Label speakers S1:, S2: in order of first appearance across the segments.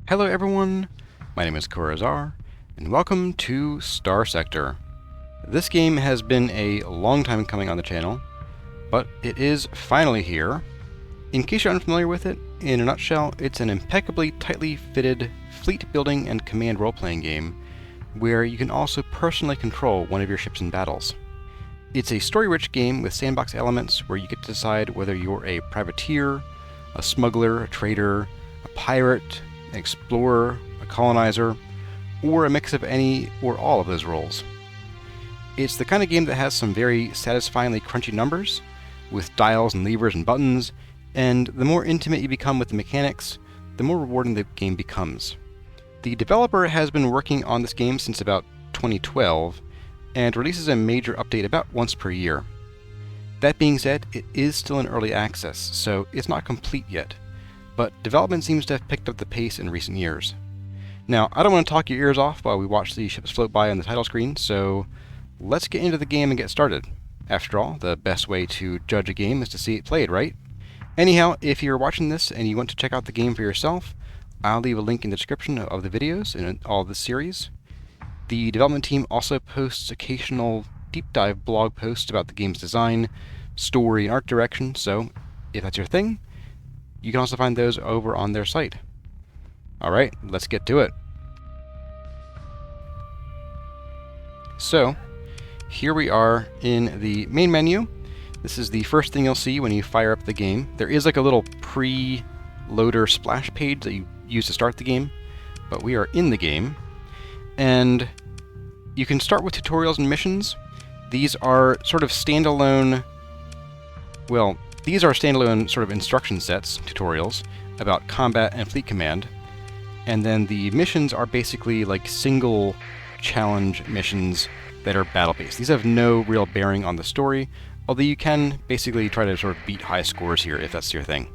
S1: Hello everyone, my name is Kurazar, and welcome to Starsector. This game has been a long time coming on the channel, but it is finally here. In case you're unfamiliar with it, in a nutshell, it's an impeccably tightly fitted fleet building and command role-playing game, where you can also personally control one of your ships in battles. It's a story-rich game with sandbox elements where you get to decide whether you're a privateer, a smuggler, a trader, a pirate, an explorer, a colonizer, or a mix of any or all of those roles. It's the kind of game that has some very satisfyingly crunchy numbers, with dials and levers and buttons, and the more intimate you become with the mechanics, the more rewarding the game becomes. The developer has been working on this game since about 2012, and releases a major update about once per year. That being said, it is still in early access, so it's not complete yet, but development seems to have picked up the pace in recent years. Now, I don't want to talk your ears off while we watch the ships float by on the title screen, so let's get into the game and get started. After all, the best way to judge a game is to see it played, right? Anyhow, if you're watching this and you want to check out the game for yourself, I'll leave a link in the description of the videos in all of this series. The development team also posts occasional deep dive blog posts about the game's design, story, and art direction, so if that's your thing, you can also find those over on their site. Alright, let's get to it. So, here we are in the main menu. This is the first thing you'll see when you fire up the game. There is like a little pre-loader splash page that you use to start the game, but we are in the game. And you can start with tutorials and missions. These are sort of standalone, these are standalone sort of instruction sets, tutorials, about combat and fleet command. And then the missions are basically like single challenge missions that are battle-based. These have no real bearing on the story, although you can basically try to sort of beat high scores here if that's your thing.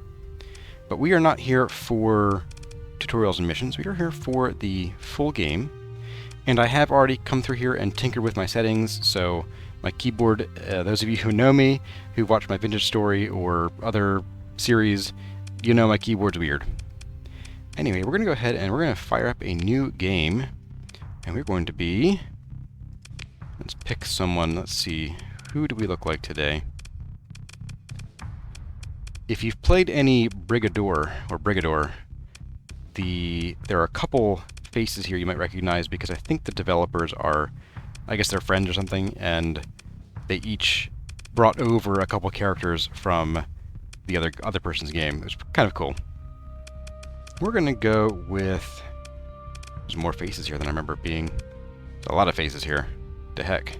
S1: But we are not here for tutorials and missions, we are here for the full game. And I have already come through here and tinkered with my settings, so my keyboard, those of you who know me, who watch my Vintage Story or other series, you know my keyboard's weird. Anyway, we're going to go ahead and we're going to fire up a new game, and we're going to be, let's pick someone, let's see, who do we look like today? If you've played any Brigador, there are a couple faces here you might recognize because I think the developers are, I guess they're friends or something, and they each brought over a couple characters from the other person's game. It was kind of cool. We're gonna go with, there's more faces here than I remember being. There's a lot of faces here. The heck.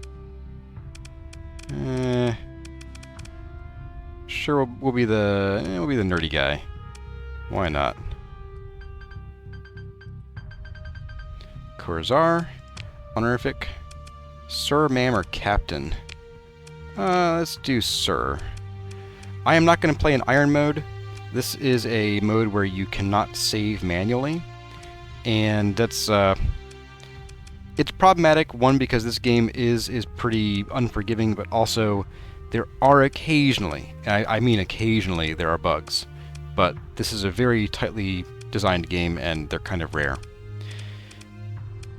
S1: Sure, we'll be the nerdy guy. Why not? Kurazar, honorific, Sir, Ma'am, or Captain. Let's do Sir. I am not going to play in Iron mode. This is a mode where you cannot save manually, and that's it's problematic. One, because this game is pretty unforgiving, but also there are occasionally, I mean occasionally, there are bugs. But this is a very tightly designed game, and they're kind of rare.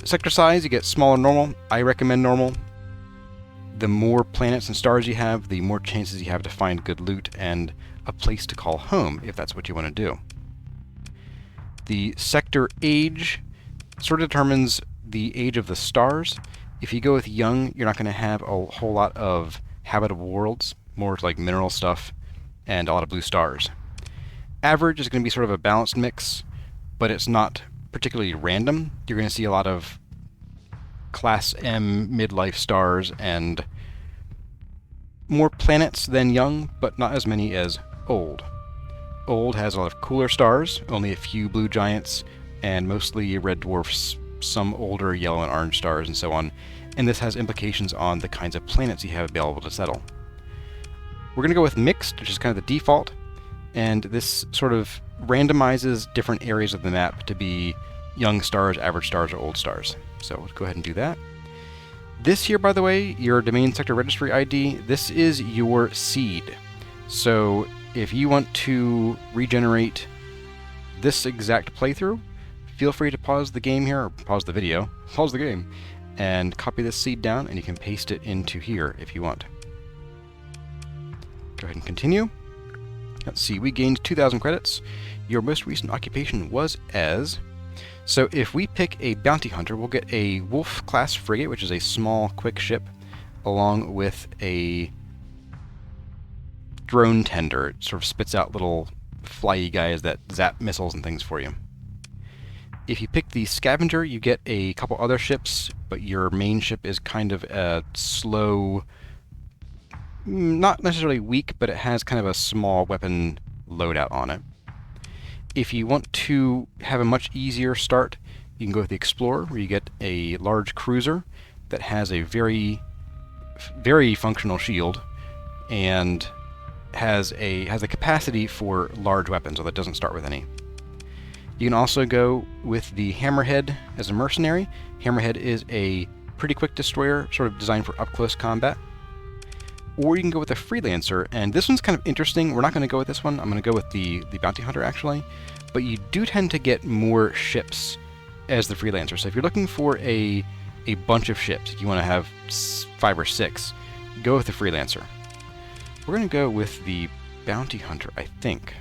S1: Sector size, you get small or normal. I recommend normal. The more planets and stars you have, the more chances you have to find good loot and a place to call home, if that's what you want to do. The sector age sort of determines the age of the stars. If you go with young, you're not going to have a whole lot of habitable worlds, more like mineral stuff, and a lot of blue stars. Average is going to be sort of a balanced mix, but it's not particularly random. You're going to see a lot of Class M midlife stars and more planets than young, but not as many as old. Old has a lot of cooler stars, only a few blue giants, and mostly red dwarfs, some older yellow and orange stars, and so on. And this has implications on the kinds of planets you have available to settle. We're going to go with mixed, which is kind of the default, and this sort of randomizes different areas of the map to be young stars, average stars, or old stars. So let's go ahead and do that. This here, by the way, your domain sector registry ID, this is your seed. So if you want to regenerate this exact playthrough, feel free to pause the game here, or pause the video, pause the game, and copy this seed down, and you can paste it into here if you want. Go ahead and continue. Let's see, we gained 2,000 credits. Your most recent occupation was as... So if we pick a bounty hunter, we'll get a Wolf-class frigate, which is a small, quick ship, along with a drone tender. It sort of spits out little flyy guys that zap missiles and things for you. If you pick the scavenger, you get a couple other ships, but your main ship is kind of a slow, not necessarily weak, but it has kind of a small weapon loadout on it. If you want to have a much easier start, you can go with the Explorer, where you get a large cruiser that has a very functional shield and has a capacity for large weapons, although it doesn't start with any. You can also go with the Hammerhead as a mercenary. Hammerhead is a pretty quick destroyer, sort of designed for up-close combat. Or you can go with a Freelancer, and this one's kind of interesting. We're not going to go with this one. I'm going to go with the Bounty Hunter, actually. But you do tend to get more ships as the Freelancer. So if you're looking for a bunch of ships, if you want to have 5 or 6, go with the Freelancer. We're going to go with the Bounty Hunter, I think.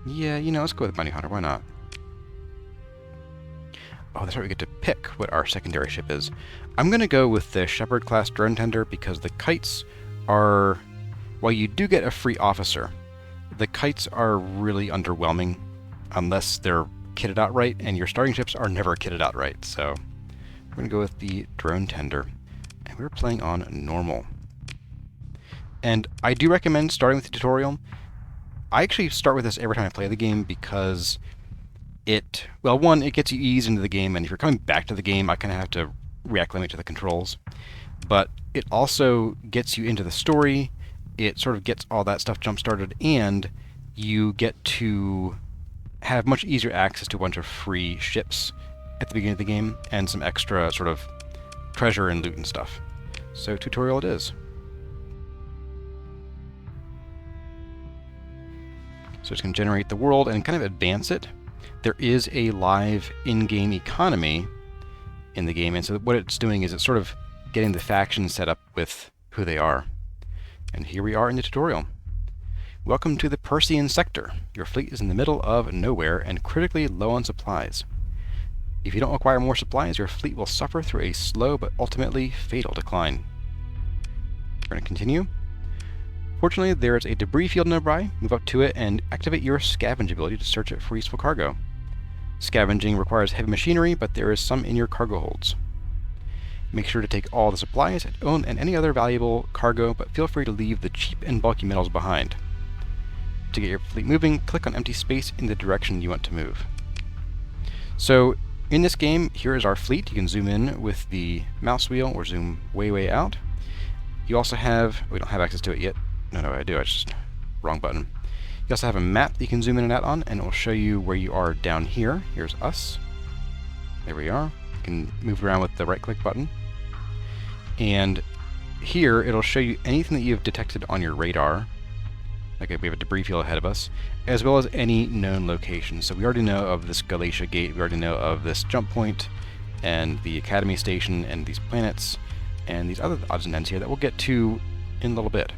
S1: Yeah, you know, let's go with Bounty Hunter. Why not? Oh, that's right, we get to pick what our secondary ship is. I'm going to go with the Shepherd-class drone tender because the kites are... While you do get a free officer, the kites are really underwhelming unless they're kitted out right, and your starting ships are never kitted out right. So we're going to go with the drone tender, and we're playing on normal. And I do recommend starting with the tutorial. I actually start with this every time I play the game because well, one, it gets you eased into the game, and if you're coming back to the game, I kind of have to reacclimate to the controls. But it also gets you into the story, it sort of gets all that stuff jump-started, and you get to have much easier access to a bunch of free ships at the beginning of the game, and some extra sort of treasure and loot and stuff. So tutorial it is. So it's going to generate the world and kind of advance it. There is a live in-game economy in the game, and so what it's doing is it's sort of getting the factions set up with who they are. And here we are in the tutorial. Welcome to the Persian sector. Your fleet is in the middle of nowhere and critically low on supplies. If you don't acquire more supplies, your fleet will suffer through a slow but ultimately fatal decline. We're going to continue. Fortunately, there is a debris field nearby. Move up to it and activate your scavenge ability to search it for useful cargo. Scavenging requires heavy machinery, but there is some in your cargo holds. Make sure to take all the supplies and any other valuable cargo, but feel free to leave the cheap and bulky metals behind. To get your fleet moving, click on empty space in the direction you want to move. So, in this game, here is our fleet. You can zoom in with the mouse wheel or zoom way out. You also have... we don't have access to it yet. No, I do. It's just wrong button. You also have a map that you can zoom in and out on, and it will show you where you are down here. Here's us. There we are. You can move around with the right-click button. And here, it'll show you anything that you've detected on your radar. Like, we have a debris field ahead of us, as well as any known locations. So we already know of this Galatia gate, we already know of this jump point, and the Academy station, and these planets, and these other odds and ends here that we'll get to in a little bit.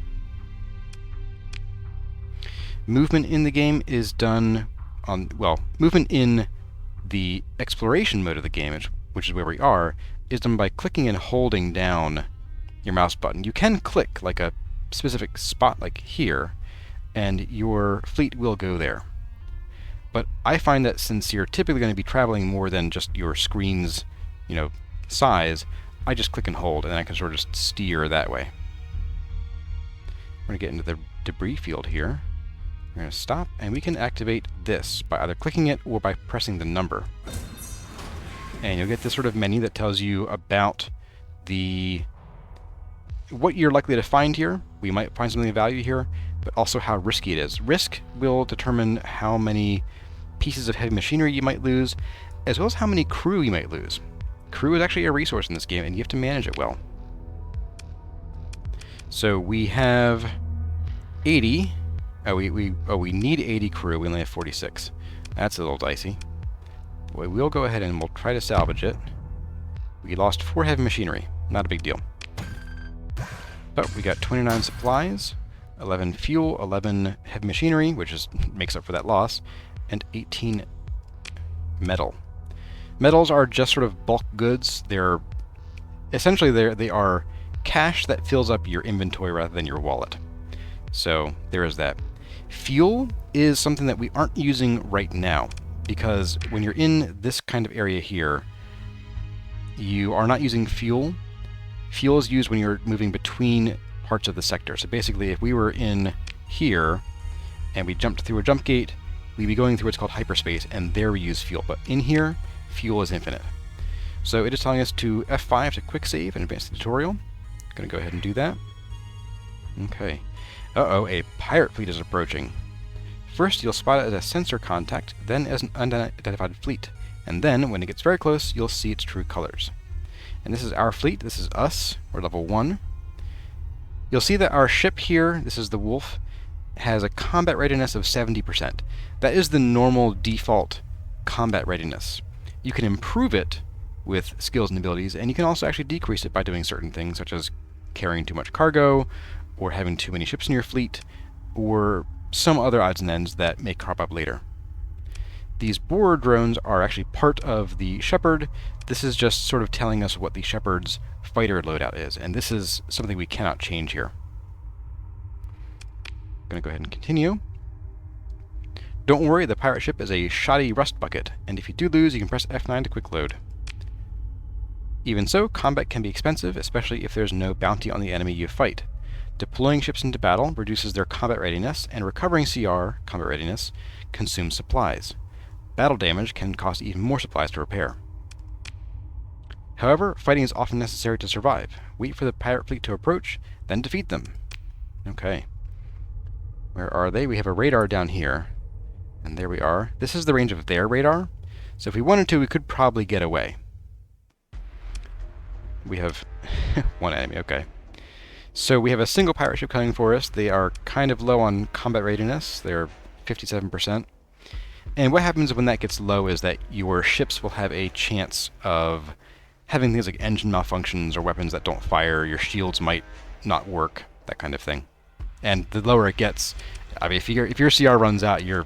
S1: Movement in the game is done on, well, movement in the exploration mode of the game, which is where we are, is done by clicking and holding down your mouse button. You can click like a specific spot like here, and your fleet will go there. But I find that since you're typically going to be traveling more than just your screen's, size, I just click and hold, and I can sort of just steer that way. We're going to get into the debris field here. We're going to stop, and we can activate this by either clicking it or by pressing the number. And you'll get this sort of menu that tells you about what you're likely to find here. We might find something of value here, but also how risky it is. Risk will determine how many pieces of heavy machinery you might lose, as well as how many crew you might lose. Crew is actually a resource in this game, and you have to manage it well. So we have 80. We need 80 crew. We only have 46. That's a little dicey. Well, we'll go ahead and we'll try to salvage it. We lost 4 heavy machinery. Not a big deal. But we got 29 supplies, 11 fuel, 11 heavy machinery, which makes up for that loss, and 18 metal. Metals are just sort of bulk goods. They're essentially they are cash that fills up your inventory rather than your wallet. So there is that. Fuel is something that we aren't using right now, because when you're in this kind of area here, you are not using fuel. Fuel is used when you're moving between parts of the sector. So basically, if we were in here and we jumped through a jump gate, we'd be going through what's called hyperspace, and there we use fuel. But in here, fuel is infinite. So it is telling us to F5 to quick save and advance the tutorial. I'm going to go ahead and do that. Okay. Uh-oh, a pirate fleet is approaching. First, you'll spot it as a sensor contact, then as an unidentified fleet. And then, when it gets very close, you'll see its true colors. And this is our fleet. This is us. We're level 1. You'll see that our ship here, this is the Wolf, has a combat readiness of 70%. That is the normal default combat readiness. You can improve it with skills and abilities, and you can also actually decrease it by doing certain things, such as carrying too much cargo, or having too many ships in your fleet, or some other odds and ends that may crop up later. These borer drones are actually part of the Shepherd. This is just sort of telling us what the Shepherd's fighter loadout is, and this is something we cannot change here. I'm going to go ahead and continue. Don't worry, the pirate ship is a shoddy rust bucket, and if you do lose, you can press F9 to quick load. Even so, combat can be expensive, especially if there's no bounty on the enemy you fight. Deploying ships into battle reduces their combat readiness, and recovering CR, combat readiness, consumes supplies. Battle damage can cost even more supplies to repair. However, fighting is often necessary to survive. Wait for the pirate fleet to approach, then defeat them. Okay. Where are they? We have a radar down here. And there we are. This is the range of their radar. So if we wanted to, we could probably get away. We have one enemy, okay. So we have a single pirate ship coming for us. They are kind of low on combat readiness. They're 57%. And what happens when that gets low is that your ships will have a chance of having things like engine malfunctions or weapons that don't fire. Your shields might not work, that kind of thing. And the lower it gets, I mean, if your CR runs out, you're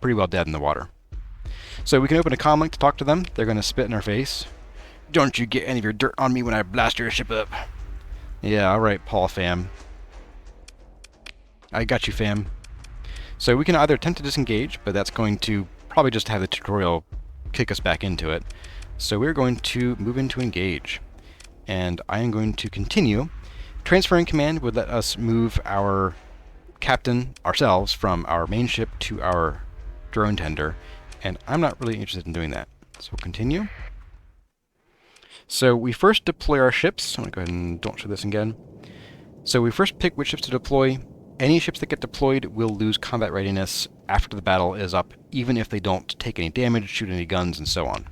S1: pretty well dead in the water. So we can open a comm link to talk to them. They're going to spit in our face. Don't you get any of your dirt on me when I blast your ship up. Yeah, alright, Paul fam. I got you, fam. So we can either attempt to disengage, but that's going to probably just have the tutorial kick us back into it. So we're going to move into engage. And I am going to continue. Transferring command would let us move our captain ourselves from our main ship to our drone tender, and I'm not really interested in doing that. So we'll continue. So we first deploy our ships. I'm going to go ahead and don't show this again. So we first pick which ships to deploy. Any ships that get deployed will lose combat readiness after the battle is up, even if they don't take any damage, shoot any guns, and so on.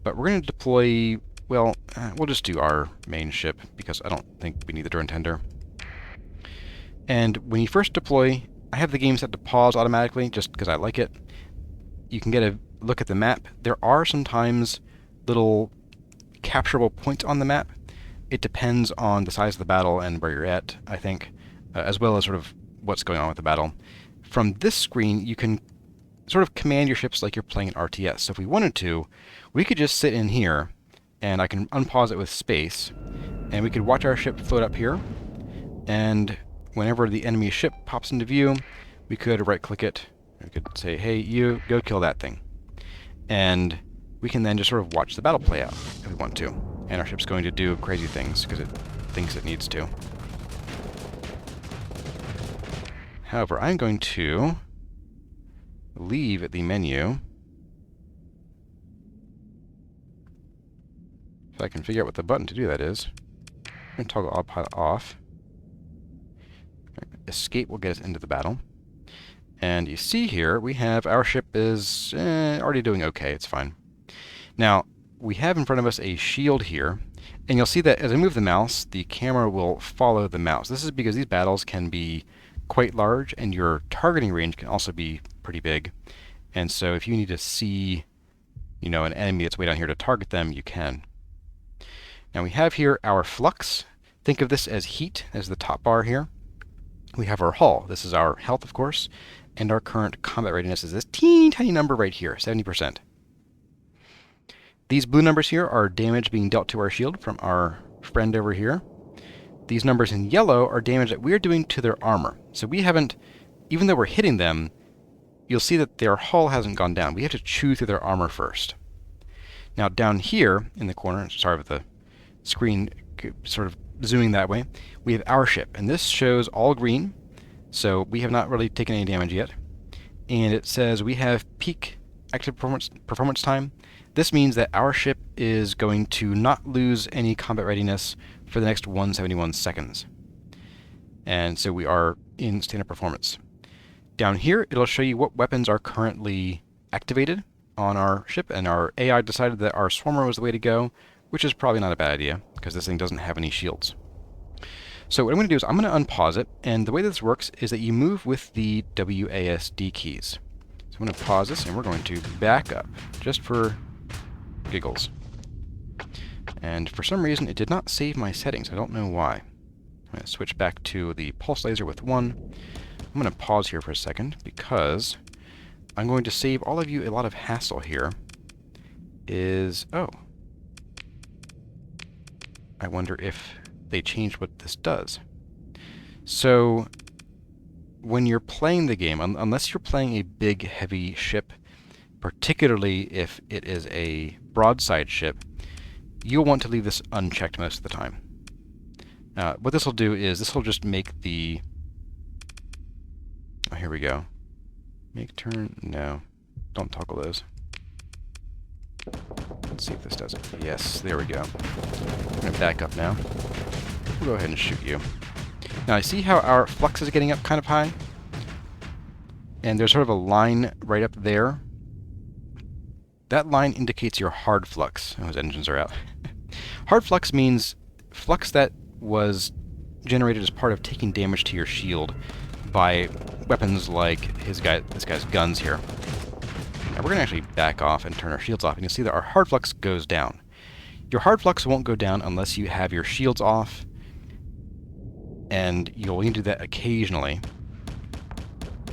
S1: But we're going to deploy, well, we'll just do our main ship, because I don't think we need the drone tender. And when you first deploy, I have the game set to pause automatically, just because I like it. You can get a look at the map. There are sometimes little capturable points on the map. It depends on the size of the battle and where you're at, I think, as well as sort of what's going on with the battle. From this screen, you can sort of command your ships like you're playing an RTS. So if we wanted to, we could just sit in here, and I can unpause it with space, and we could watch our ship float up here, and whenever the enemy ship pops into view, we could right-click it. We could say, hey, you, go kill that thing. And we can then just sort of watch the battle play out if we want to. And our ship's going to do crazy things because it thinks it needs to. However, I'm going to leave the menu. If I can figure out what the button to do that is. I'm going to toggle autopilot off. Escape will get us into the battle. And you see here, we have our ship is already doing okay. It's fine. Now, we have in front of us a shield here, and you'll see that as I move the mouse, the camera will follow the mouse. This is because these battles can be quite large, and your targeting range can also be pretty big. And so if you need to see, you know, an enemy that's way down here to target them, you can. Now we have here our flux. Think of this as heat, as the top bar here. We have our hull. This is our health, of course. And our current combat readiness is this teeny tiny number right here, 70%. These blue numbers here are damage being dealt to our shield from our friend over here. These numbers in yellow are damage that we're doing to their armor. So we haven't, even though we're hitting them, you'll see that their hull hasn't gone down. We have to chew through their armor first. Now down here in the corner, sorry with the screen sort of zooming that way, we have our ship. And this shows all green, so we have not really taken any damage yet. And it says we have peak active performance time. This means that our ship is going to not lose any combat readiness for the next 171 seconds. And so we are in standard performance. Down here, it'll show you what weapons are currently activated on our ship, and our AI decided that our swarmer was the way to go, which is probably not a bad idea, because this thing doesn't have any shields. So what I'm going to do is I'm going to unpause it, and the way this works is that you move with the WASD keys. So I'm going to pause this, and we're going to back up, just for giggles. And for some reason, it did not save my settings. I don't know why. I'm going to switch back to the pulse laser with 1. I'm going to pause here for a second, because I'm going to save all of you a lot of hassle here. Oh. I wonder if they changed what this does. So, when you're playing the game, unless you're playing a big, heavy ship, particularly if it is a broadside ship, you'll want to leave this unchecked most of the time. What this will do is, this will just make the... Oh, here we go. Make turn... No. Don't toggle those. Let's see if this does it. Yes, there we go. I'm going to back up now. We'll go ahead and shoot you. Now, I see how our flux is getting up kind of high. And there's sort of a line right up there. That line indicates your hard flux. Oh, his engines are out. Hard flux means flux that was generated as part of taking damage to your shield by weapons like this guy's guns here. Now we're going to actually back off and turn our shields off, and you'll see that our hard flux goes down. Your hard flux won't go down unless you have your shields off, and you'll need to do that occasionally.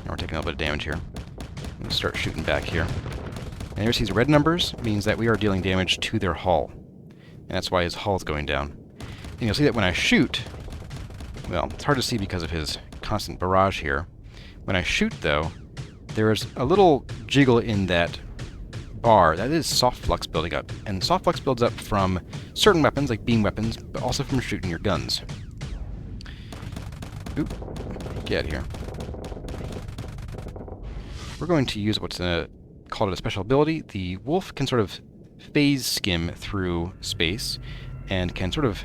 S1: Now we're taking a little bit of damage here. I'm going to start shooting back here. And there's these red numbers, means that we are dealing damage to their hull. And that's why his hull is going down. And you'll see that when I shoot, well, it's hard to see because of his constant barrage here. When I shoot, though, there is a little jiggle in that bar. That is soft flux building up. And soft flux builds up from certain weapons, like beam weapons, but also from shooting your guns. Oop. Get out of here. We're going to use what's called a special ability. The wolf can sort of phase skim through space and can sort of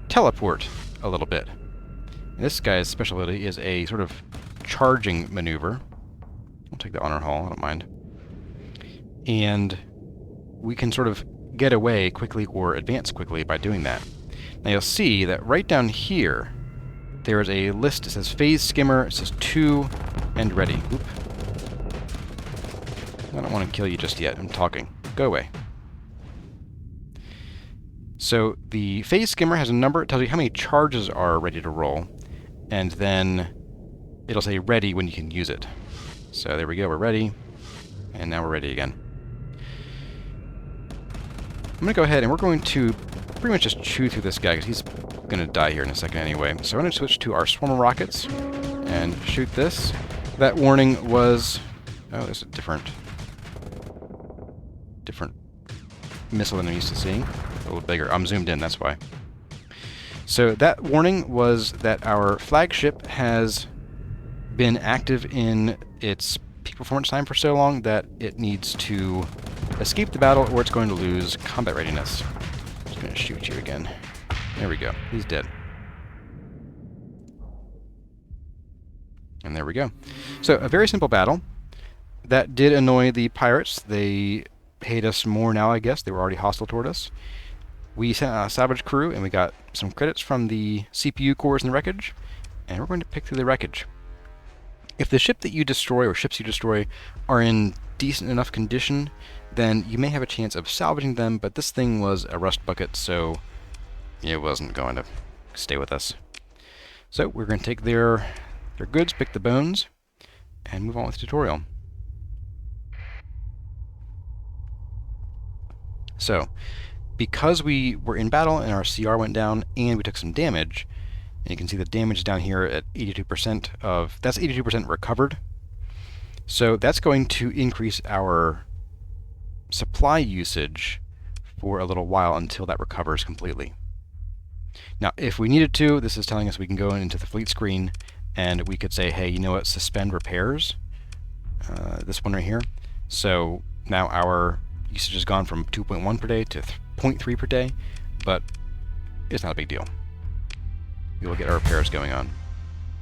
S1: teleport a little bit. And this guy's special ability is a sort of charging maneuver. We'll take the honor hull, I don't mind. And we can sort of get away quickly or advance quickly by doing that. Now you'll see that right down here, there is a list that says phase skimmer, it says 2, and ready. Oop. I don't want to kill you just yet, I'm talking. Go away. So the phase skimmer has a number, it tells you how many charges are ready to roll, and then it'll say ready when you can use it. So there we go, we're ready, and now we're ready again. I'm going to go ahead and we're going to pretty much just chew through this guy, because he's going to die here in a second anyway. So I'm going to switch to our swarmer rockets and shoot this. That warning was... Oh, there's a different missile than I'm used to seeing. A little bigger. I'm zoomed in, that's why. So that warning was that our flagship has been active in its peak performance time for so long that it needs to escape the battle or it's going to lose combat readiness. I'm just going to shoot you again. There we go. He's dead. And there we go. So a very simple battle. That did annoy the pirates. They hate us more now, I guess. They were already hostile toward us. We sent a salvage crew, and we got some credits from the CPU cores in the wreckage, and we're going to pick through the wreckage. If the ship that you destroy, or ships you destroy, are in decent enough condition, then you may have a chance of salvaging them, but this thing was a rust bucket, so it wasn't going to stay with us. So we're going to take their goods, pick the bones, and move on with the tutorial. So, because we were in battle and our CR went down and we took some damage, and you can see the damage down here at 82% that's 82% recovered. So that's going to increase our supply usage for a little while until that recovers completely. Now, if we needed to, this is telling us we can go into the fleet screen and we could say, hey, you know what, suspend repairs. This one right here. So now our usage has gone from 2.1 per day to 0.3 per day, but it's not a big deal. We will get our repairs going on.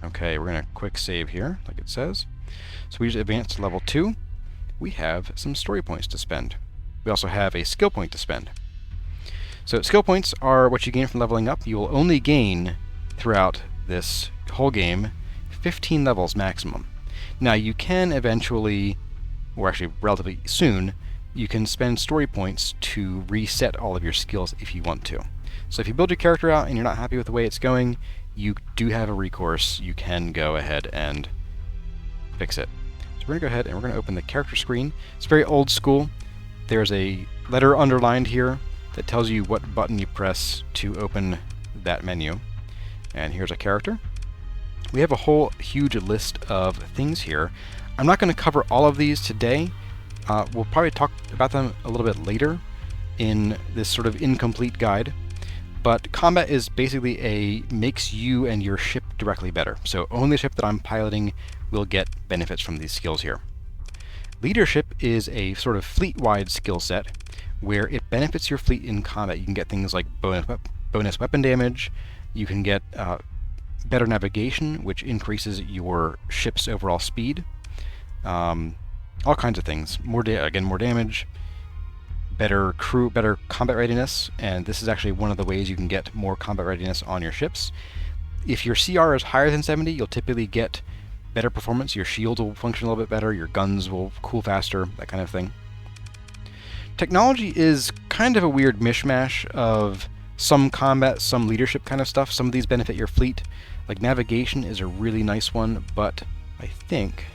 S1: Okay, we're going to quick save here, like it says. So we just advanced to level 2. We have some story points to spend. We also have a skill point to spend. So skill points are what you gain from leveling up. You will only gain throughout this whole game 15 levels maximum. Now you can eventually, or actually relatively soon, you can spend story points to reset all of your skills if you want to. So if you build your character out and you're not happy with the way it's going, you do have a recourse. You can go ahead and fix it. So we're going to go ahead and we're going to open the character screen. It's very old school. There's a letter underlined here that tells you what button you press to open that menu. And here's a character. We have a whole huge list of things here. I'm not going to cover all of these today. We'll probably talk about them a little bit later in this sort of incomplete guide. But combat is basically makes you and your ship directly better. So only the ship that I'm piloting will get benefits from these skills here. Leadership is a sort of fleet-wide skill set where it benefits your fleet in combat. You can get things like bonus weapon damage. You can get better navigation, which increases your ship's overall speed. All kinds of things. More damage, better crew, better combat readiness, and this is actually one of the ways you can get more combat readiness on your ships. If your CR is higher than 70, you'll typically get better performance. Your shields will function a little bit better, your guns will cool faster, that kind of thing. Technology is kind of a weird mishmash of some combat, some leadership kind of stuff. Some of these benefit your fleet. Like navigation is a really nice one, but I think...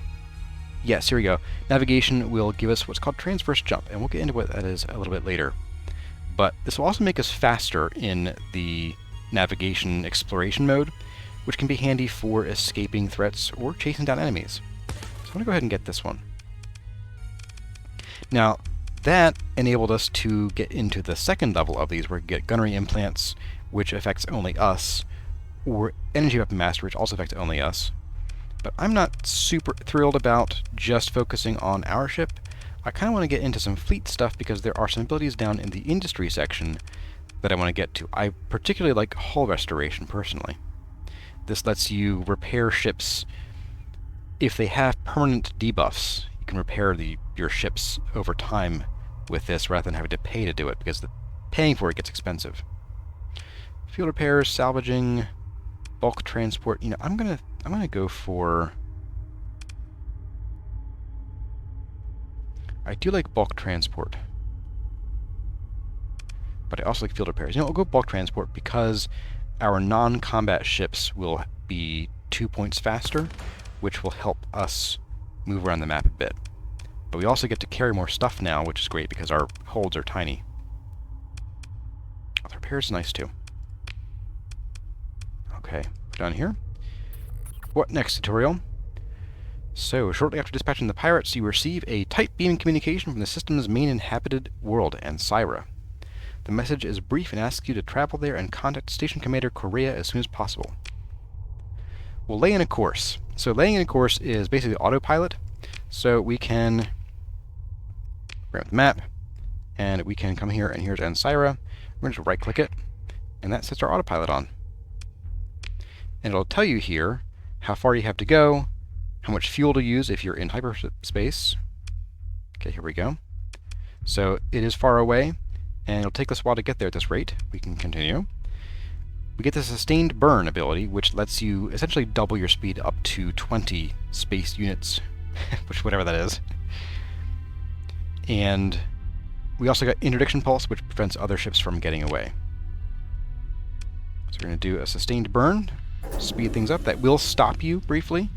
S1: Yes, here we go. Navigation will give us what's called transverse jump, and we'll get into what that is a little bit later. But this will also make us faster in the navigation exploration mode, which can be handy for escaping threats or chasing down enemies. So I'm going to go ahead and get this one. Now, that enabled us to get into the second level of these, where we get gunnery implants, which affects only us, or energy weapon master, which also affects only us. But I'm not super thrilled about just focusing on our ship. I kind of want to get into some fleet stuff because there are some abilities down in the industry section that I want to get to. I particularly like hull restoration, personally. This lets you repair ships. If they have permanent debuffs, you can repair your ships over time with this rather than having to pay to do it, because paying for it gets expensive. Field repairs, salvaging, bulk transport. You know, I'm gonna go for... I do like bulk transport, but I also like field repairs. You know, I'll go bulk transport because our non-combat ships will be 2 points faster, which will help us move around the map a bit. But we also get to carry more stuff now, which is great because our holds are tiny. The repairs is nice too. Okay, put down here. What next, tutorial? So, shortly after dispatching the pirates, you receive a tight beam communication from the system's main inhabited world, Ansira. The message is brief and asks you to travel there and contact Station Commander Correa as soon as possible. We'll lay in a course. So laying in a course is basically autopilot. So we can bring up the map, and we can come here, and here's Ansira. We're going to just right-click it, and that sets our autopilot on. And it'll tell you here how far you have to go, how much fuel to use if you're in hyperspace. Okay, here we go. So it is far away, and it'll take us a while to get there at this rate. We can continue. We get the Sustained Burn ability, which lets you essentially double your speed up to 20 space units, which whatever that is. And we also got interdiction pulse, which prevents other ships from getting away. So we're going to do a sustained burn, speed things up. That will stop you briefly.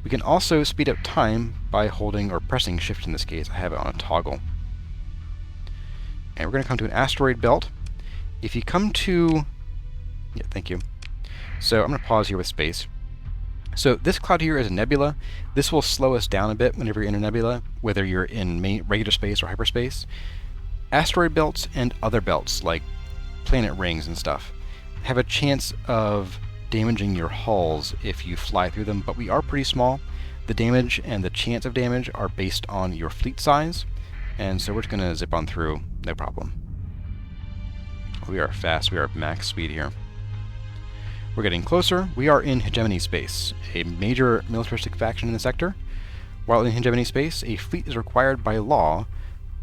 S1: We can also speed up time by holding or pressing shift in this case. I have it on a toggle. And we're going to come to an asteroid belt. If you come to... Yeah, thank you. So I'm going to pause here with space. So this cloud here is a nebula. This will slow us down a bit whenever you're in a nebula, whether you're in regular space or hyperspace. Asteroid belts and other belts, like planet rings and stuff, have a chance of damaging your hulls if you fly through them, but we are pretty small. The damage and the chance of damage are based on your fleet size, and so we're just going to zip on through, no problem. We are fast, we are at max speed here. We're getting closer. We are in hegemony space, a major militaristic faction in the sector. While in hegemony space, a fleet is required by law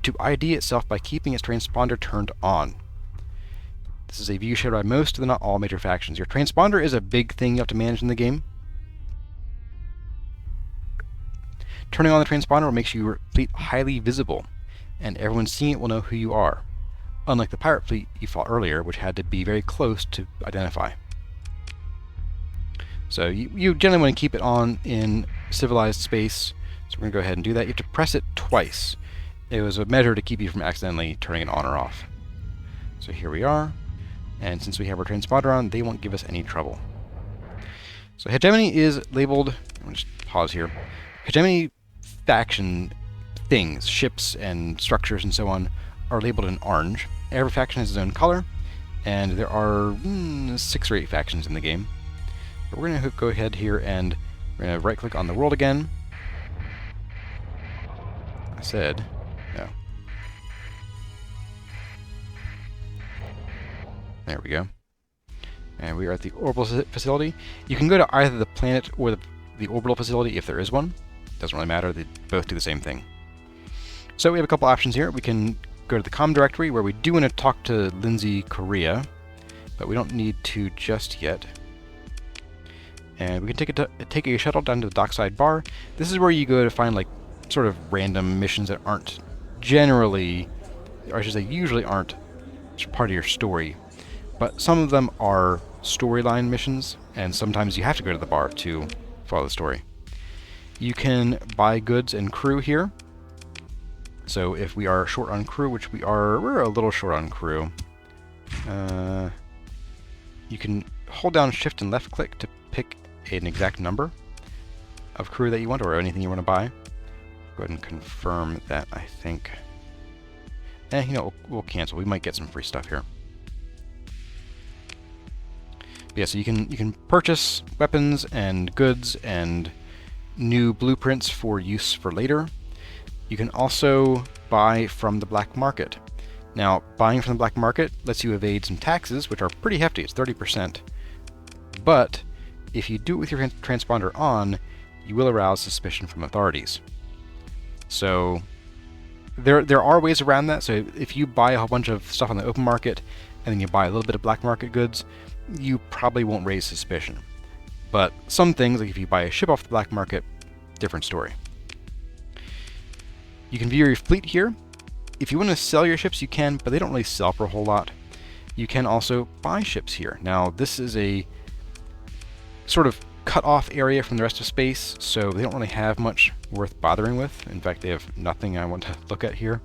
S1: to ID itself by keeping its transponder turned on. This is a view shared by most, though not all, major factions. Your transponder is a big thing you have to manage in the game. Turning on the transponder makes your fleet highly visible, and everyone seeing it will know who you are, unlike the pirate fleet you fought earlier, which had to be very close to identify. So you generally want to keep it on in civilized space, so we're going to go ahead and do that. You have to press it twice. It was a measure to keep you from accidentally turning it on or off. So here we are, and since we have our transponder on, they won't give us any trouble. So hegemony is labeled, let me just pause here, hegemony faction things, ships and structures and so on, are labeled in orange. Every faction has its own color, and there are 6 or 8 factions in the game. But we're going to go ahead here and we're going to right click on the world again. I said no. There we go. And we are at the orbital facility. You can go to either the planet or the orbital facility if there is one. Doesn't really matter, they both do the same thing. So we have a couple options here. We can go to the comm directory where we do want to talk to Lindsay Korea, but we don't need to just yet. And we can take a shuttle down to the dockside bar. This is where you go to find like sort of random missions that aren't generally, or I should say usually aren't part of your story. But some of them are storyline missions, and sometimes you have to go to the bar to follow the story. You can buy goods and crew here. So if we are short on crew, which we're a little short on crew. You can hold down shift and left click to pick an exact number of crew that you want, or anything you want to buy. Go ahead and confirm that, I think. We'll cancel. We might get some free stuff here. But yeah, so you can purchase weapons and goods and new blueprints for use for later. You can also buy from the black market. Now, buying from the black market lets you evade some taxes, which are pretty hefty. It's 30%. But if you do it with your transponder on, you will arouse suspicion from authorities. So there are ways around that. So if you buy a whole bunch of stuff on the open market and then you buy a little bit of black market goods, you probably won't raise suspicion. But some things, like if you buy a ship off the black market, different story. You can view your fleet here. If you want to sell your ships, you can, but they don't really sell for a whole lot. You can also buy ships here. Now, this is a sort of cut off area from the rest of space, so they don't really have much worth bothering with. In fact, they have nothing I want to look at here.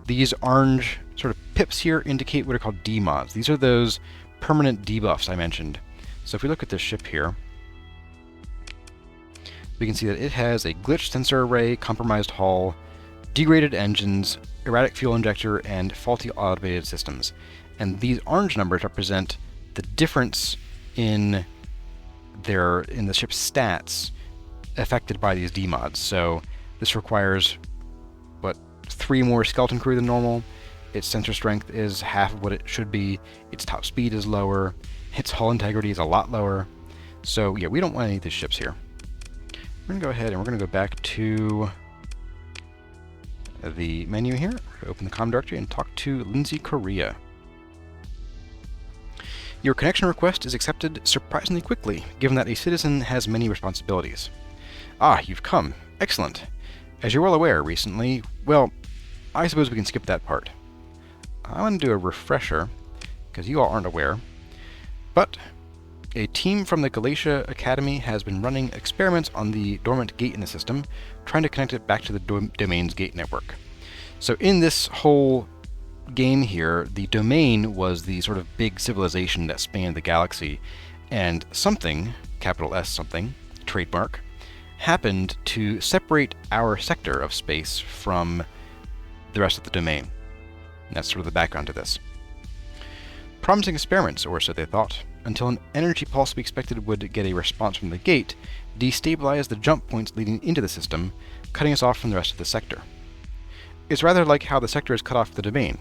S1: These orange sort of pips here indicate what are called demods. These are those permanent debuffs I mentioned. So if we look at this ship here, we can see that it has a glitched sensor array, compromised hull, degraded engines, erratic fuel injector, and faulty automated systems. And these orange numbers represent the difference in the ship's stats affected by these demods. So this requires 3 more skeleton crew than normal. Its sensor strength is half of what it should be. Its top speed is lower. Its hull integrity is a lot lower. So yeah, we don't want any of these ships here. We're going to go ahead and we're going to go back to the menu here. Open the comm directory and talk to Lindsay Korea. Your connection request is accepted surprisingly quickly, given that a citizen has many responsibilities. Ah, you've come. Excellent. As you're well aware, recently, well, I suppose we can skip that part. I want to do a refresher, because you all aren't aware, but a team from the Galatia Academy has been running experiments on the dormant gate in the system, trying to connect it back to the domain's gate network. So in this whole game here, the domain was the sort of big civilization that spanned the galaxy, and something, capital S something, trademark, happened to separate our sector of space from the rest of the domain. And that's sort of the background to this. Promising experiments, or so they thought, until an energy pulse we expected would get a response from the gate destabilized the jump points leading into the system, cutting us off from the rest of the sector. It's rather like how the sector is cut off the domain.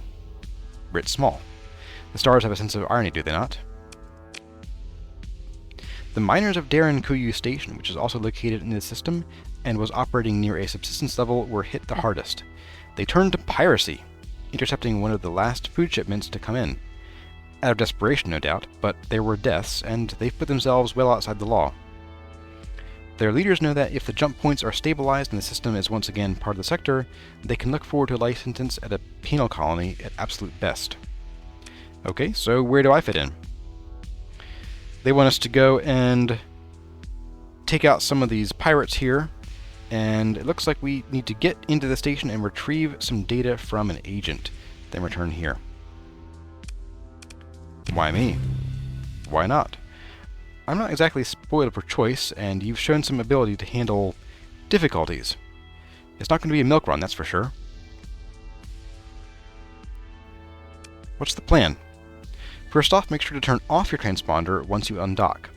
S1: Writ small. The stars have a sense of irony, do they not? The miners of Darren Kuyu Station, which is also located in the system and was operating near a subsistence level, were hit the hardest. They turned to piracy, intercepting one of the last food shipments to come in. Out of desperation, no doubt, but there were deaths, and they've put themselves well outside the law. Their leaders know that if the jump points are stabilized and the system is once again part of the sector, they can look forward to a life sentence at a penal colony at absolute best. Okay, so where do I fit in? They want us to go and take out some of these pirates here, and it looks like we need to get into the station and retrieve some data from an agent, then return here. Why me? Why not? I'm not exactly spoiled for choice, and you've shown some ability to handle difficulties. It's not going to be a milk run, that's for sure. What's the plan? First off, make sure to turn off your transponder once you undock.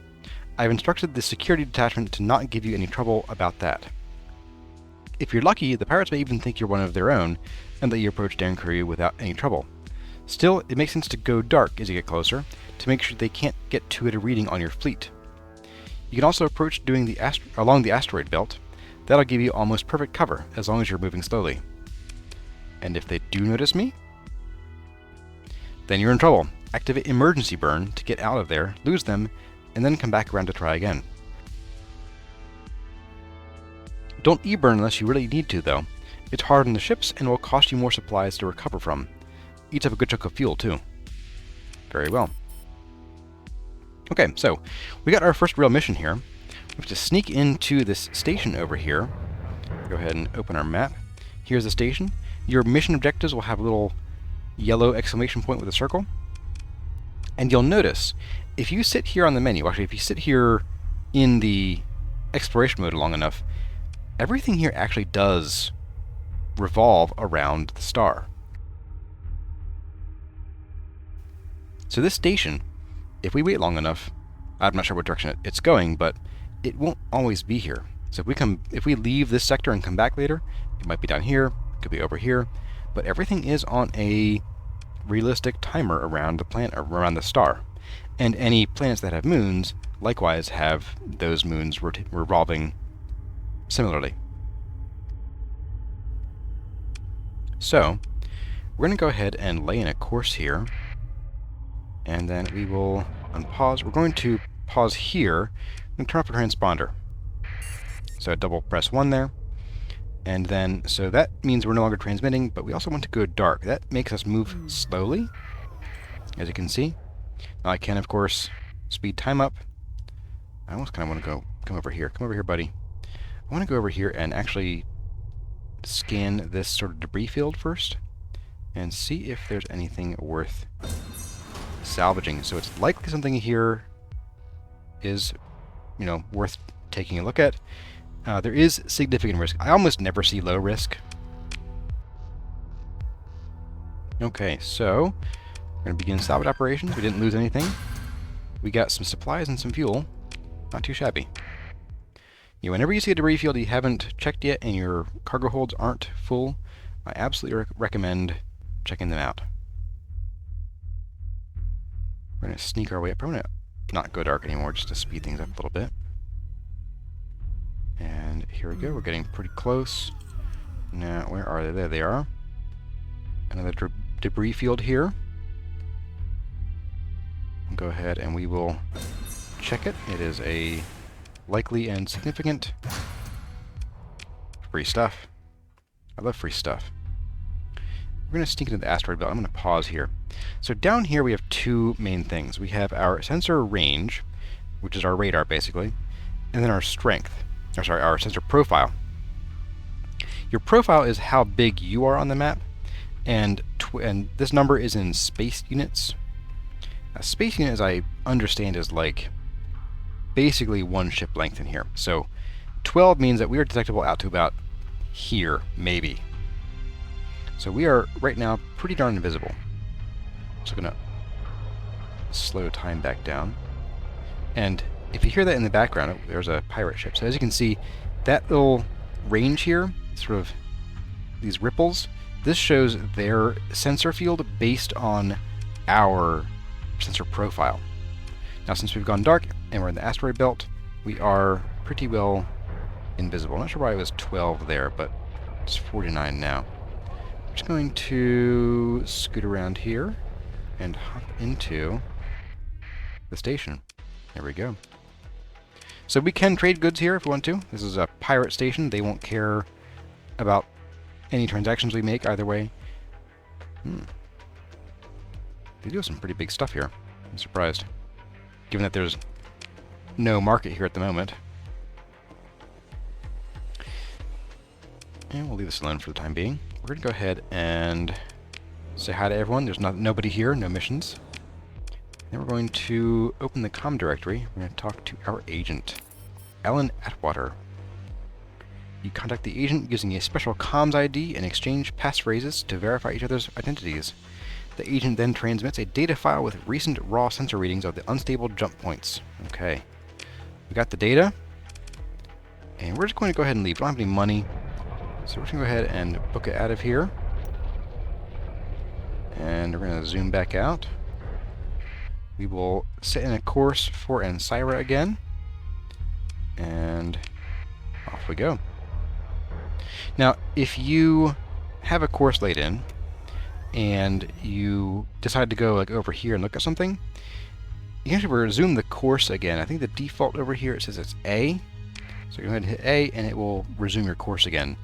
S1: I've instructed the security detachment to not give you any trouble about that. If you're lucky, the pirates may even think you're one of their own, and that you approach Darren Kuyu without any trouble. Still, it makes sense to go dark as you get closer, to make sure they can't get too at a reading on your fleet. You can also approach along the asteroid belt. That'll give you almost perfect cover, as long as you're moving slowly. And if they do notice me, then you're in trouble. Activate emergency burn to get out of there, lose them, and then come back around to try again. Don't e-burn unless you really need to, though. It's hard on the ships and will cost you more supplies to recover from. Eats up a good chunk of fuel, too. Very well. Okay, so we got our first real mission here. We have to sneak into this station over here. Go ahead and open our map. Here's the station. Your mission objectives will have a little yellow exclamation point with a circle. And you'll notice, if you sit here on the menu, actually if you sit here in the exploration mode long enough, everything here actually does revolve around the star. So this station, if we wait long enough, I'm not sure what direction it's going, but it won't always be here. So if we leave this sector and come back later, it might be down here, it could be over here, but everything is on a realistic timer around the planet, around the star. And any planets that have moons likewise have those moons revolving similarly. So we're going to go ahead and lay in a course here, and then we will unpause. We're going to pause here and turn off our transponder. So double press 1 there. And then, so that means we're no longer transmitting, but we also want to go dark. That makes us move slowly, as you can see. Now I can, of course, speed time up. I almost kind of want to come over here. Come over here, buddy. I want to go over here and actually scan this sort of debris field first and see if there's anything worth salvaging. So it's likely something here is, worth taking a look at. There is significant risk. I almost never see low risk. Okay, so we're going to begin salvage operations. We didn't lose anything. We got some supplies and some fuel. Not too shabby. Whenever you see a debris field you haven't checked yet and your cargo holds aren't full, I absolutely recommend checking them out. We're going to sneak our way up. I'm going to not go dark anymore, just to speed things up a little bit. And here we go. We're getting pretty close. Now, where are they? There they are. Another debris field here. We'll go ahead and we will check it. It is a likely and significant free stuff. I love free stuff. we're going to sneak into the asteroid belt. I'm going to pause here. So down here we have two main things. We have our sensor range, which is our radar basically, and then our strength, or sorry, our sensor profile. Your profile is how big you are on the map, and this number is in space units. A space unit, as I understand, is like basically one ship length in here. So 12 means that we are detectable out to about here, maybe. So we are right now pretty darn invisible. So I'm going to slow time back down. And if you hear that in the background, oh, there's a pirate ship. So as you can see, that little range here, sort of these ripples, this shows their sensor field based on our sensor profile. Now since we've gone dark and we're in the asteroid belt, we are pretty well invisible. I'm not sure why it was 12 there, but it's 49 now. I'm just going to scoot around here and hop into the station. There we go. So we can trade goods here if we want to. This is a pirate station. They won't care about any transactions we make either way. They do have some pretty big stuff here. I'm surprised, given that there's no market here at the moment. And we'll leave this alone for the time being. We're going to go ahead and say hi to everyone. There's nobody here, no missions. Then we're going to open the comm directory. We're going to talk to our agent, Alan Atwater. You contact the agent using a special comms ID and exchange passphrases to verify each other's identities. The agent then transmits a data file with recent raw sensor readings of the unstable jump points. Okay. We got the data. And we're just going to go ahead and leave. We don't have any money. So we're just going to go ahead and book it out of here. And we're going to zoom back out. We will set in a course for Ansira again. And off we go. Now, if you have a course laid in, and you decide to go like over here and look at something, you can actually resume the course again. I think the default over here, it says it's A. So go ahead and hit A, and it will resume your course again.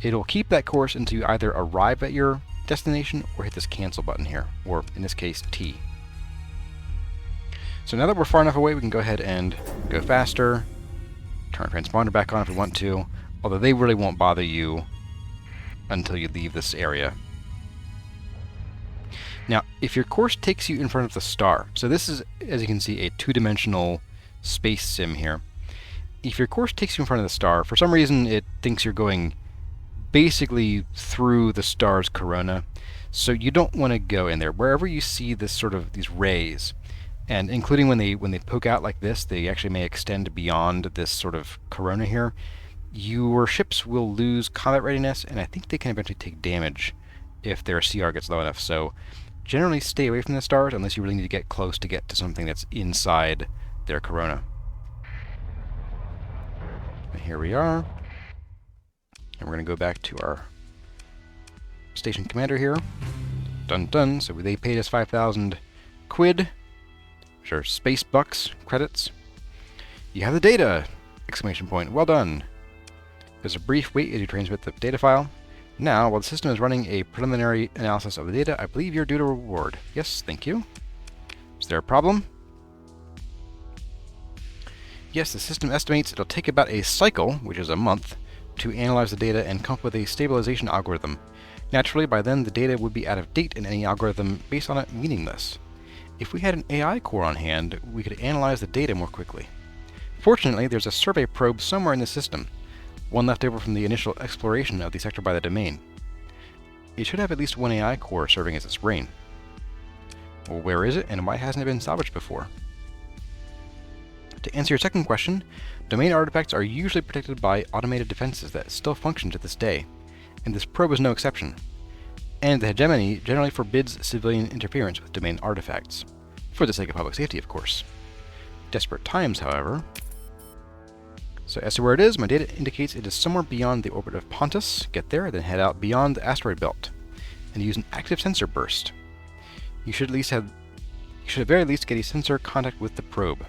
S1: It'll keep that course until you either arrive at your destination or hit this cancel button here, or in this case, T. So now that we're far enough away, we can go ahead and go faster, turn transponder back on if we want to, although they really won't bother you until you leave this area. Now, if your course takes you in front of the star, so this is, as you can see, a two-dimensional space sim here. If your course takes you in front of the star, for some reason it thinks you're going basically through the star's corona, so you don't want to go in there. Wherever you see this sort of these rays, and including when they poke out like this, they actually may extend beyond this sort of corona here, your ships will lose combat readiness, and I think they can eventually take damage if their CR gets low enough. So generally stay away from the stars unless you really need to get close to get to something that's inside their corona. And here we are. And we're going to go back to our station commander here. Dun dun. So they paid us 5,000 quid, which are space bucks, credits. You have the data! Exclamation point. Well done. There's a brief wait as you transmit the data file. Now, while the system is running a preliminary analysis of the data, I believe you're due to reward. Yes, thank you. Is there a problem? Yes, the system estimates it'll take about a cycle, which is a month, to analyze the data and come up with a stabilization algorithm. Naturally, by then the data would be out of date and any algorithm based on it meaningless. If we had an AI core on hand, we could analyze the data more quickly. Fortunately, there's a survey probe somewhere in the system, one left over from the initial exploration of the sector by the domain. It should have at least one AI core serving as its brain. Well, where is it, and why hasn't it been salvaged before? To answer your second question, domain artifacts are usually protected by automated defenses that still function to this day, and this probe is no exception. And the hegemony generally forbids civilian interference with domain artifacts, for the sake of public safety, of course. Desperate times, however. So as to where it is, my data indicates it is somewhere beyond the orbit of Pontus. Get there, then head out beyond the asteroid belt, and use an active sensor burst. You should at very least get a sensor contact with the probe.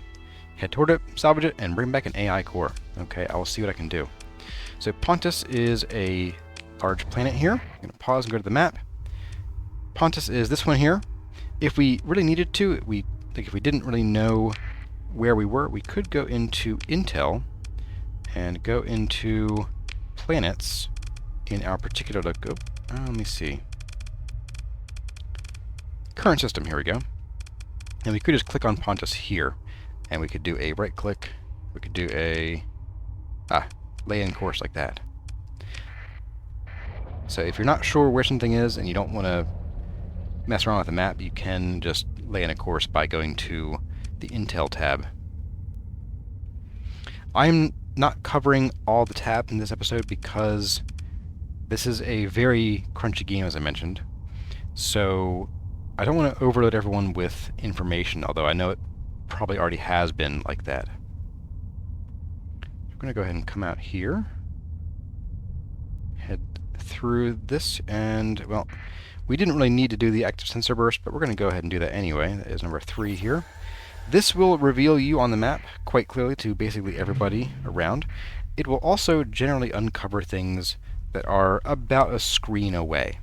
S1: Head toward it, salvage it, and bring back an AI core. Okay, I will see what I can do. So Pontus is a large planet here. I'm going to pause and go to the map. Pontus is this one here. If we really needed to, if we didn't really know where we were, we could go into Intel and go into planets in our particular let me see. Current system, here we go. And we could just click on Pontus here, and we could do a right click. We could do a lay in course like that. So if you're not sure where something is and you don't want to mess around with the map, you can just lay in a course by going to the Intel tab. I'm not covering all the tabs in this episode because this is a very crunchy game, as I mentioned. So I don't want to overload everyone with information, although I know it probably already has been like that. I'm going to go ahead and come out here, head through this, and, well, we didn't really need to do the active sensor burst, but we're going to go ahead and do that anyway. That is number 3 here. This will reveal you on the map quite clearly to basically everybody around. It will also generally uncover things that are about a screen away,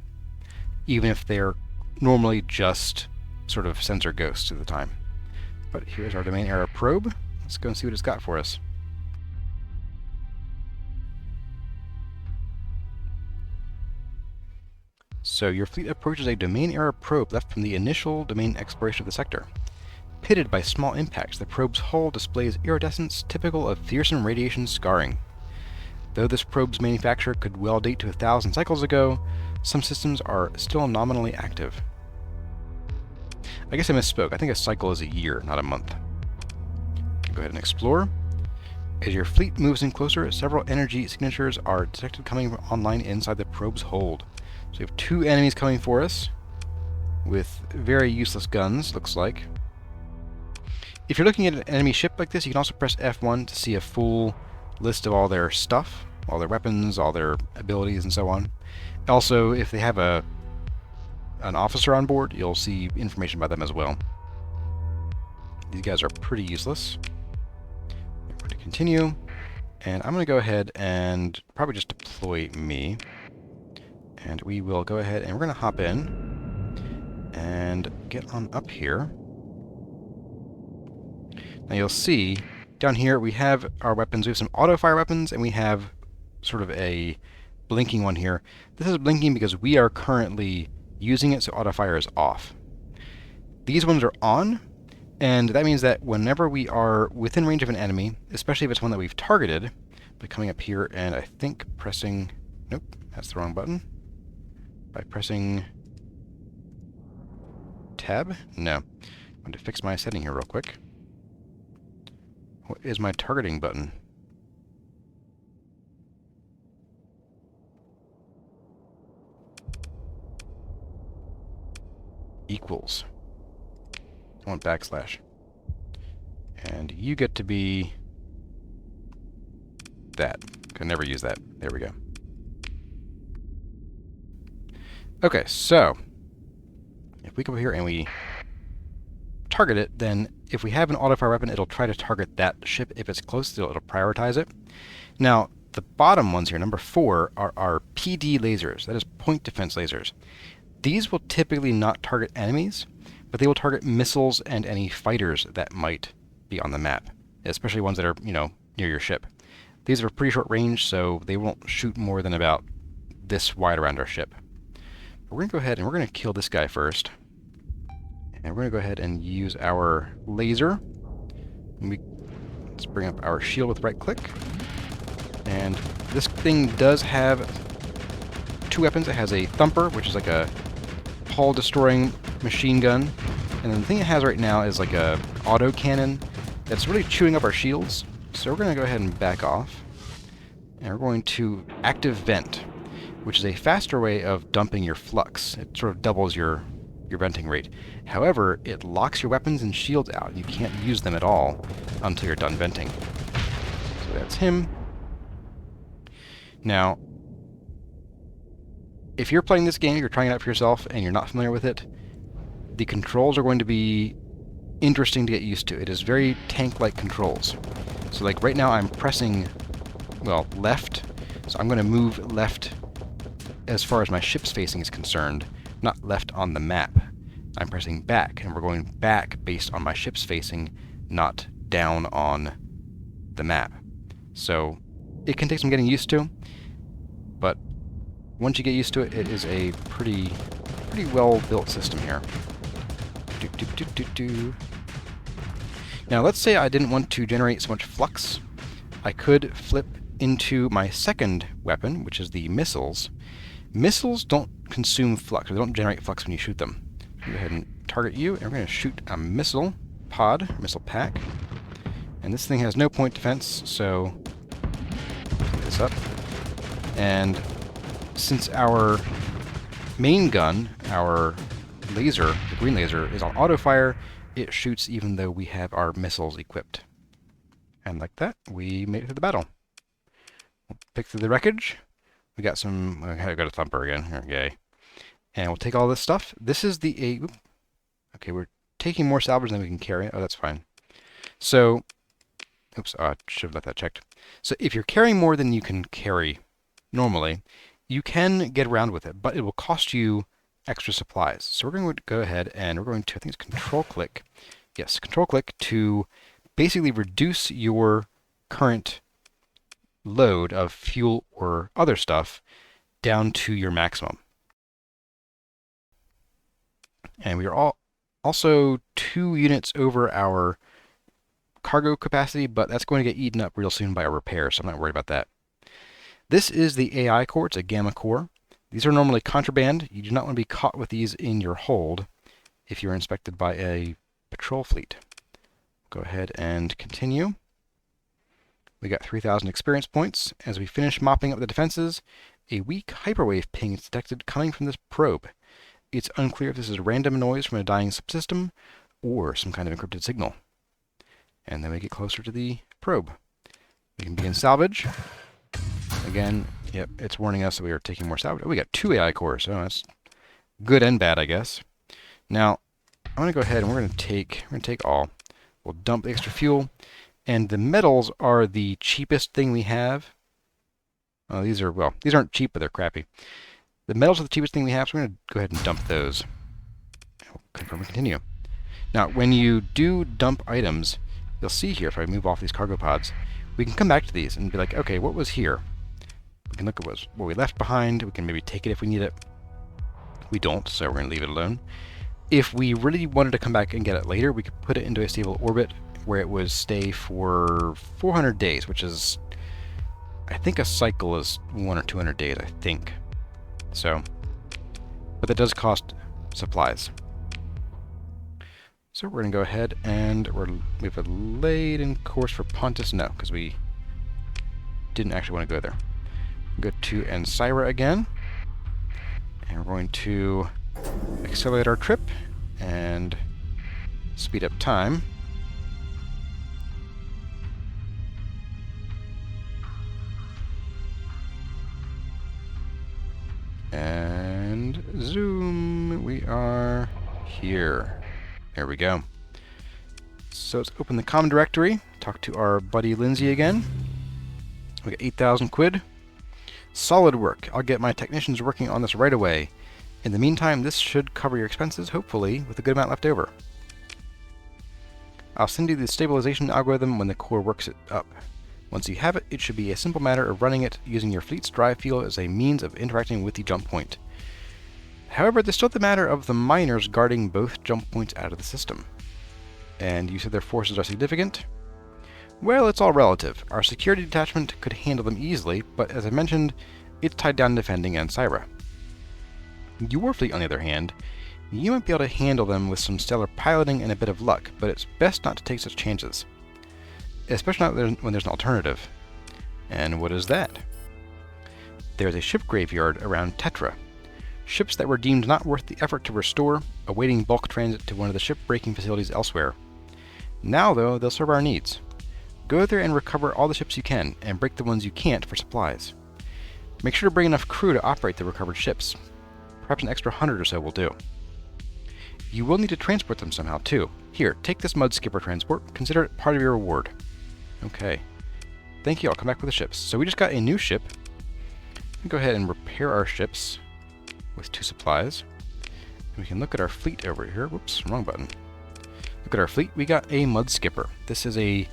S1: even if they're normally just sort of sensor ghosts at the time. But here's our domain era probe. Let's go and see what it's got for us. So your fleet approaches a domain era probe left from the initial domain exploration of the sector. Pitted by small impacts, the probe's hull displays iridescence typical of fearsome radiation scarring. Though this probe's manufacture could well date to 1,000 cycles ago, some systems are still nominally active. I guess I misspoke. I think a cycle is a year, not a month. Go ahead and explore. As your fleet moves in closer, several energy signatures are detected coming online inside the probe's hold. So we have 2 enemies coming for us with very useless guns, looks like. If you're looking at an enemy ship like this, you can also press F1 to see a full list of all their stuff, all their weapons, all their abilities, and so on. Also, if they have an officer on board, you'll see information about them as well. These guys are pretty useless. We're going to continue, and I'm going to go ahead and probably just deploy me. And we will go ahead and we're going to hop in and get on up here. Now you'll see down here we have our weapons. We have some auto-fire weapons, and we have sort of a blinking one here. This is blinking because we are currently using it, so auto-fire is off. These ones are on, and that means that whenever we are within range of an enemy, especially if it's one that we've targeted, by coming up here and I think pressing... Nope, that's the wrong button. By pressing tab? No. I'm going to fix my setting here real quick. What is my targeting button? Equals. I want backslash. And you get to be that. Could never use that. There we go. Okay, so if we come over here and we target it, then if we have an auto-fire weapon, it'll try to target that ship. If it's close, it'll prioritize it. Now, the bottom ones here, number 4, are our PD lasers. That is point defense lasers. These will typically not target enemies, but they will target missiles and any fighters that might be on the map, especially ones that are, near your ship. These are pretty short range, so they won't shoot more than about this wide around our ship. We're going to go ahead and we're going to kill this guy first. And we're going to go ahead and use our laser. Let's bring up our shield with right click. And this thing does have 2 weapons. It has a thumper, which is like a hull-destroying machine gun. And then the thing it has right now is like a auto cannon that's really chewing up our shields. So we're going to go ahead and back off. And we're going to active vent, which is a faster way of dumping your flux. It sort of doubles your venting rate. However, it locks your weapons and shields out. You can't use them at all until you're done venting. So that's him. Now, if you're playing this game, you're trying it out for yourself, and you're not familiar with it, the controls are going to be interesting to get used to. It is very tank-like controls. So like right now I'm pressing, well, left. So I'm going to move left as far as my ship's facing is concerned, not left on the map. I'm pressing back, and we're going back based on my ship's facing, not down on the map. So it can take some getting used to, but once you get used to it, it is a pretty well-built system here. Now let's say I didn't want to generate so much flux. I could flip into my second weapon, which is the missiles. Missiles don't consume flux, they don't generate flux when you shoot them. Go ahead and target you, and we're going to shoot a missile pod, missile pack. And this thing has no point defense, so pick this up. And since our main gun, our laser, the green laser, is on auto fire, it shoots even though we have our missiles equipped. And like that, we made it through the battle. We'll pick through the wreckage. We got some... I got a thumper again. Yay. And we'll take all this stuff. This is the... Okay, we're taking more salvage than we can carry. Oh, that's fine. So... Oops, I should have left that checked. So if you're carrying more than you can carry normally, you can get around with it, but it will cost you extra supplies. So we're going to go ahead and we're going to, I think it's control-click. Yes, control-click to basically reduce your current load of fuel or other stuff down to your maximum. And we are also 2 units over our cargo capacity, but that's going to get eaten up real soon by our repairs, so I'm not worried about that. This is the AI core. It's a gamma core. These are normally contraband. You do not want to be caught with these in your hold if you're inspected by a patrol fleet. Go ahead and continue. We got 3,000 experience points. As we finish mopping up the defenses, a weak hyperwave ping is detected coming from this probe. It's unclear if this is random noise from a dying subsystem or some kind of encrypted signal. And then we get closer to the probe. We can begin salvage. Again, yep, it's warning us that we are taking more salvage. Oh, we got 2 AI cores, so that's good and bad, I guess. Now, I'm going to go ahead and we're going to take all. We'll dump the extra fuel, and the metals are the cheapest thing we have. Oh, these aren't cheap, but they're crappy. The metals are the cheapest thing we have, so we're going to go ahead and dump those. We'll confirm and continue. Now, when you do dump items, you'll see here, if I move off these cargo pods, we can come back to these and be like, okay, what was here? We can look at what we left behind. We can maybe take it if we need it. We don't, so we're going to leave it alone. If we really wanted to come back and get it later, we could put it into a stable orbit where it would stay for 400 days, which is, I think a cycle is 100 or 200 days, I think. So, but that does cost supplies. So we're going to go ahead and we have a laid-in course for Pontus. No, because we didn't actually want to go there. Go to Ansira again. And we're going to accelerate our trip and speed up time. And zoom, we are here. There we go. So let's open the comm directory, talk to our buddy Lindsay again. We got 8,000 quid. Solid work. I'll get my technicians working on this right away. In the meantime, this should cover your expenses, hopefully, with a good amount left over. I'll send you the stabilization algorithm when the core works it up. Once you have it, it should be a simple matter of running it using your fleet's drive fuel as a means of interacting with the jump point. However, there's still the matter of the miners guarding both jump points out of the system. And you said their forces are significant? Well, it's all relative. Our security detachment could handle them easily, but as I mentioned, it's tied down to defending Ansira. Your fleet, on the other hand, you might be able to handle them with some stellar piloting and a bit of luck, but it's best not to take such chances. Especially not when there's an alternative. And what is that? There's a ship graveyard around Tetra. Ships that were deemed not worth the effort to restore, awaiting bulk transit to one of the ship-breaking facilities elsewhere. Now, though, they'll serve our needs. Go there and recover all the ships you can, and break the ones you can't for supplies. Make sure to bring enough crew to operate the recovered ships. Perhaps an extra 100 or so will do. You will need to transport them somehow, too. Here, take this mud skipper transport. Consider it part of your reward. Okay. Thank you. I'll come back with the ships. So we just got a new ship. Go ahead and repair our ships with 2 supplies. We can look at our fleet over here. Whoops, wrong button. Look at our fleet. We got a mud skipper. This is a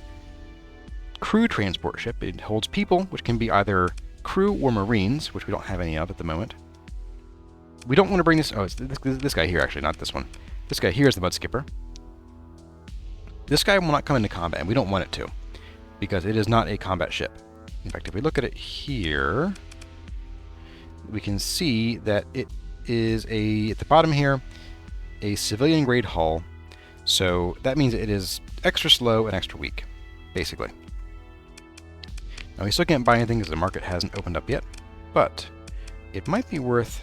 S1: crew transport ship. It holds people, which can be either crew or marines, which we don't have any of at the moment. We don't want to bring this... Oh, it's this guy here, actually, not this one. This guy here is the mud skipper. This guy will not come into combat, and we don't want it to, because it is not a combat ship. In fact, if we look at it here, we can see that it is at the bottom here, a civilian-grade hull. So that means it is extra slow and extra weak, basically. Now, we still can't buy anything because the market hasn't opened up yet, but it might be worth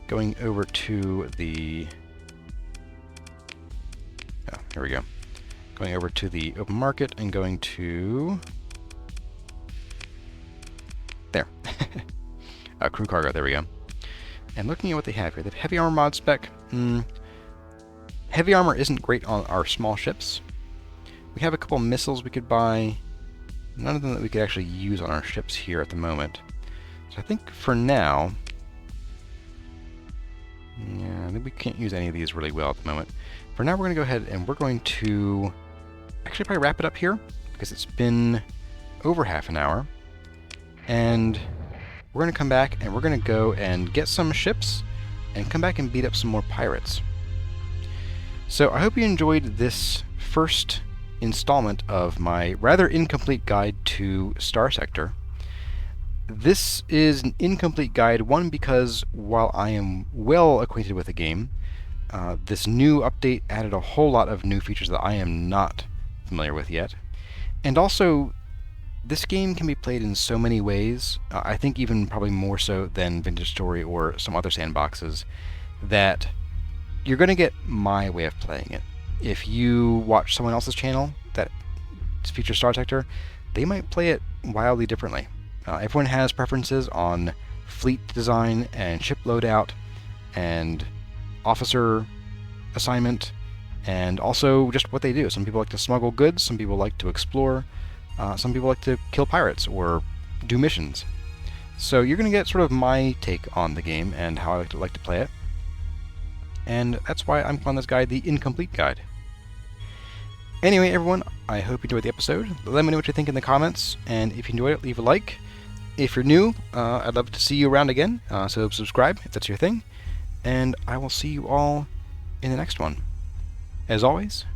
S1: going over to the... Oh, here we go. Going over to the open market and going to... There. Crew cargo, there we go. And looking at what they have here, they have heavy armor mod spec. Heavy armor isn't great on our small ships. We have a couple missiles we could buy. None of them that we could actually use on our ships here at the moment. So I think for now... Yeah, I think we can't use any of these really well at the moment. For now, we're going to go ahead and we're going to actually probably wrap it up here, because it's been over half an hour. And we're going to come back and we're going to go and get some ships and come back and beat up some more pirates. So I hope you enjoyed this first installment of my rather incomplete guide to Starsector. This is an incomplete guide, one, because while I am well acquainted with the game, this new update added a whole lot of new features that I am not familiar with yet. And also, this game can be played in so many ways, I think even probably more so than Vintage Story or some other sandboxes, that you're going to get my way of playing it. If you watch someone else's channel that features Starsector, they might play it wildly differently. Everyone has preferences on fleet design and ship loadout and officer assignment, and also just what they do. Some people like to smuggle goods, some people like to explore, some people like to kill pirates or do missions. So you're going to get sort of my take on the game and how I like to play it. And that's why I'm calling this guide the Incomplete Guide. Anyway, everyone, I hope you enjoyed the episode. Let me know what you think in the comments, and if you enjoyed it, leave a like. If you're new, I'd love to see you around again, so subscribe if that's your thing, and I will see you all in the next one. As always,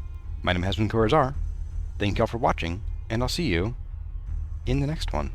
S1: my name has been Corazar. Thank you all for watching, and I'll see you in the next one.